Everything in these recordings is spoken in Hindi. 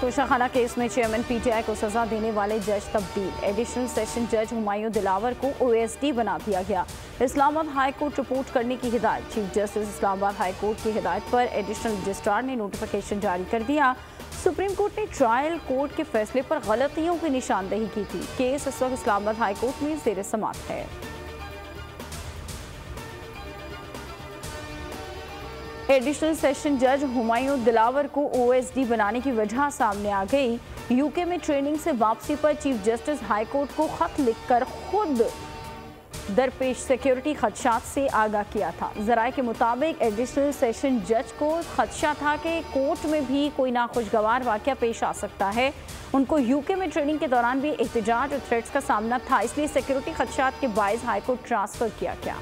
तोशाखाना केस में चेयरमैन पीटीआई को सजा देने वाले जज तब्दील। एडिशनल सेशन जज हुमायूं दिलावर को ओएसडी बना दिया गया। इस्लामाबाद हाई कोर्ट रिपोर्ट करने की हिदायत। Chief justice Islamabad high court की हिदायत पर एडिशनल रजिस्ट्रार ने नोटिफिकेशन जारी कर दिया। सुप्रीम कोर्ट ने ट्रायल कोर्ट के फैसले पर गलतियों की निशानदेही की थी। केस इस वक्त इस्लामाबाद हाई कोर्ट में ज़ेर समाअत है। एडिशनल सेशन जज हुमायूं दिलावर को ओएसडी बनाने की वजह सामने आ गई। यूके में ट्रेनिंग से वापसी पर चीफ जस्टिस हाई कोर्ट को खत लिखकर खुद दरपेश सिक्योरिटी खदशात से आगाह किया था। जराये के मुताबिक एडिशनल सेशन जज को खदशा था कि कोर्ट में भी कोई नाखुशगवार वाक़या पेश आ सकता है। उनको यूके में ट्रेनिंग के दौरान भी एहतजाज और थ्रेट्स का सामना था, इसलिए सिक्योरिटी खदशात के बायस हाई कोर्ट ट्रांसफर किया गया।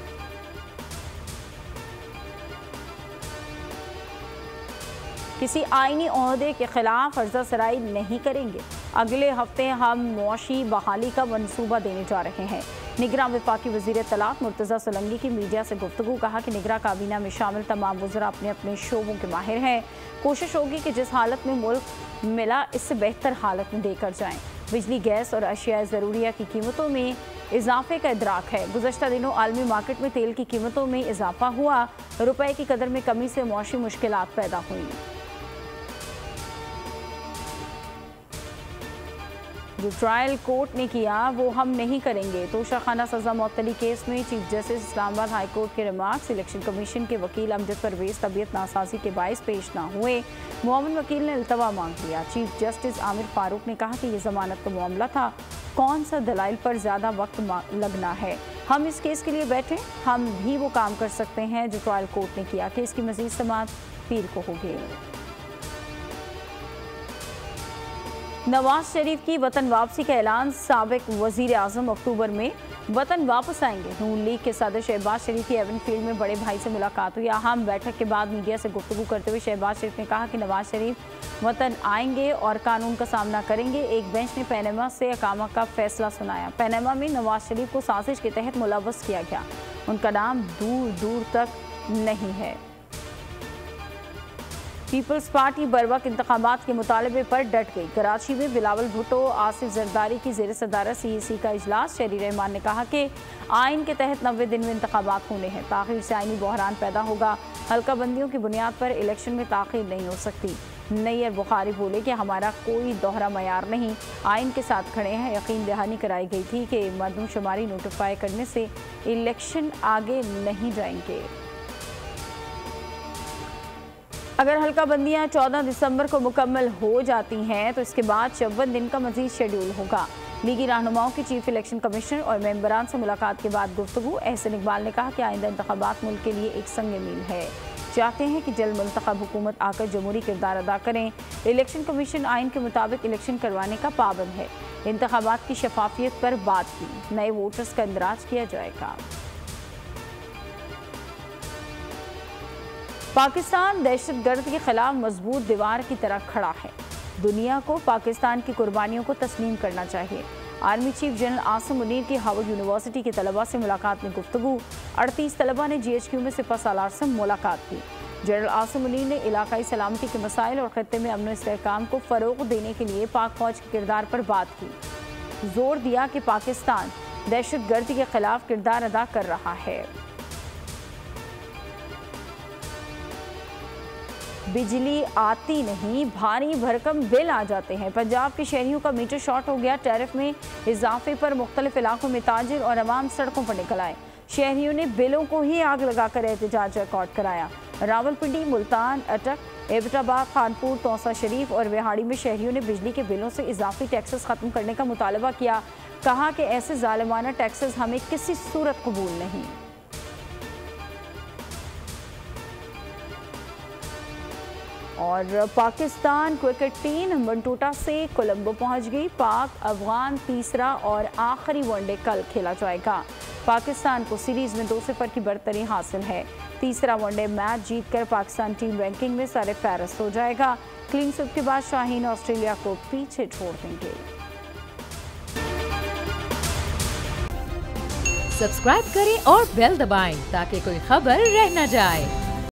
किसी आईनी ओहदे के खिलाफ अर्जा सराई नहीं करेंगे। अगले हफ्ते हम मुआशी बहाली का मंसूबा देने जा रहे हैं। निगरां वफाकी वज़ीर तलाक मुर्तज़ा सोलंकी की मीडिया से गुफ्तगू। कहा कि निगरां काबीना में शामिल तमाम वज़रा अपने अपने शोबों के माहिर हैं। कोशिश होगी कि जिस हालत में मुल्क मिला इससे बेहतर हालत में देकर जाएँ। बिजली, गैस और अशिया ज़रूरिया की कीमतों में इजाफे का इदराक है। गुज़श्ता दिनों आलमी मार्केट में तेल की कीमतों में इजाफा हुआ। रुपए की कदर में कमी से मुआशी मुश्किलात पैदा हुई। जो ट्रायल कोर्ट ने किया वो हम नहीं करेंगे। तोशाखाना सजा मुअत्तली केस में chief justice Islamabad high court के रिमार्क्स। इलेक्शन कमीशन के वकील अमजद परवेज तबीयत नासाजी के बायस पेश ना हुए। मुआविन वकील ने इल्तवा मांग लिया। चीफ जस्टिस आमिर फारूक ने कहा कि ये जमानत का मामला था, कौन सा दलाइल पर ज़्यादा वक्त लगना है। हम इस केस के लिए बैठे, हम भी वो काम कर सकते हैं जो ट्रायल कोर्ट ने किया। केस की मज़ीद समाअत पीर को होगी। नवाज शरीफ की वतन वापसी का ऐलान। साबिक वजीर आजम अक्टूबर में वतन वापस आएंगे। नून लीग के सदर शहबाज शरीफ की एवन फील्ड में बड़े भाई से मुलाकात हुई। अहम बैठक के बाद मीडिया से गुफ्तगू करते हुए शहबाज शरीफ ने कहा कि नवाज शरीफ वतन आएंगे और कानून का सामना करेंगे। एक बेंच ने पनामा से अकामा का फैसला सुनाया। पनामा में नवाज शरीफ को साजिश के तहत मुलव्वस किया गया। उनका नाम दूर दूर तक नहीं है। पीपल्स पार्टी बरवक इंतखाबात के मुतालबे पर डट गई। कराची में बिलावल भुट्टो, आसिफ जरदारी की ज़ेर सदारत सीईसी का इजलास। शहरी रहमान ने कहा कि आइन के तहत 90 दिन में इंतखाबात होने हैं। ताख़ीर से आइनी बहरान पैदा होगा। हल्का बंदियों की बुनियाद पर इलेक्शन में ताख़ीर नहीं हो सकती। नैयर बुखारी बोले कि हमारा कोई दोहरा मयार नहीं, आइन के साथ खड़े हैं। यकीन दहानी कराई गई थी कि मरदमशुमारी नोटिफाई करने से इलेक्शन आगे नहीं जाएंगे। अगर हल्का बंदियाँ 14 दिसंबर को मुकम्मल हो जाती हैं तो इसके बाद 54 दिन का मजीद शेड्यूल होगा। लीगी रहनुमाओं की चीफ इलेक्शन कमिश्नर और मेंबरान से मुलाकात के बाद गुफ्तगू। एहसन इकबाल ने कहा कि आइंदा इंतखाबात मुल्क के लिए एक संग मील है। चाहते हैं कि जल्द मुंतखब हुकूमत आकर जमहूरी किरदार अदा करें। इलेक्शन कमीशन आइन के मुताबिक इलेक्शन करवाने का पाबंद है। इंतखाबात की शफाफियत पर बात की। नए वोटर्स का इंदराज किया जाएगा। पाकिस्तान दहशतगर्द के खिलाफ मजबूत दीवार की तरह खड़ा है। दुनिया को पाकिस्तान की कुर्बानियों को तस्लीम करना चाहिए। Army chief general Asim Munir की हार्वर्ड यूनिवर्सिटी के तलबा से मुलाकात में गुफ्तगू। 38 तलबा ने GHQ में सिपह सालार से मुलाकात की। जनरल आसिम मुनीर ने इलाकाई सलामती के मसाइल और खत्ते में अमन इस्तेहकाम को फ़रोग़ देने के लिए पाक फौज के किरदार पर बात की। जोर दिया कि पाकिस्तान दहशतगर्दी के खिलाफ किरदार अदा कर रहा है। बिजली आती नहीं, भारी भरकम बिल आ जाते हैं। पंजाब के शहरियों का मीटर शॉर्ट हो गया। टैरिफ में इजाफे पर मुख्तलिफ इलाकों में ताजिर और अवाम सड़कों पर निकल आए। शहरियों ने बिलों को ही आग लगाकर एहतजाज रिकॉर्ड कराया। रावलपिंडी, मुल्तान, अटक, एबटाबाद, खानपुर, तौसा शरीफ और विहाड़ी में शहरियों ने बिजली के बिलों से इजाफी टैक्सेस ख़त्म करने का मुतालबा किया। कहा कि ऐसे जालिमाना टैक्सेस हमें किसी सूरत कबूल नहीं। और पाकिस्तान क्रिकेट टीम बनटोटा से कोलंबो पहुंच गई। पाक अफगान तीसरा और आखिरी वनडे कल खेला जाएगा। पाकिस्तान को सीरीज में 2-0 की बढ़तरी हासिल है। तीसरा वनडे मैच जीतकर पाकिस्तान टीम रैंकिंग में सर फहरिस्त हो जाएगा। क्लीन स्वीप के बाद शाहीन ऑस्ट्रेलिया को पीछे छोड़ देंगे। सब्सक्राइब करें और बेल दबाएं ताकि कोई खबर रह न जाए।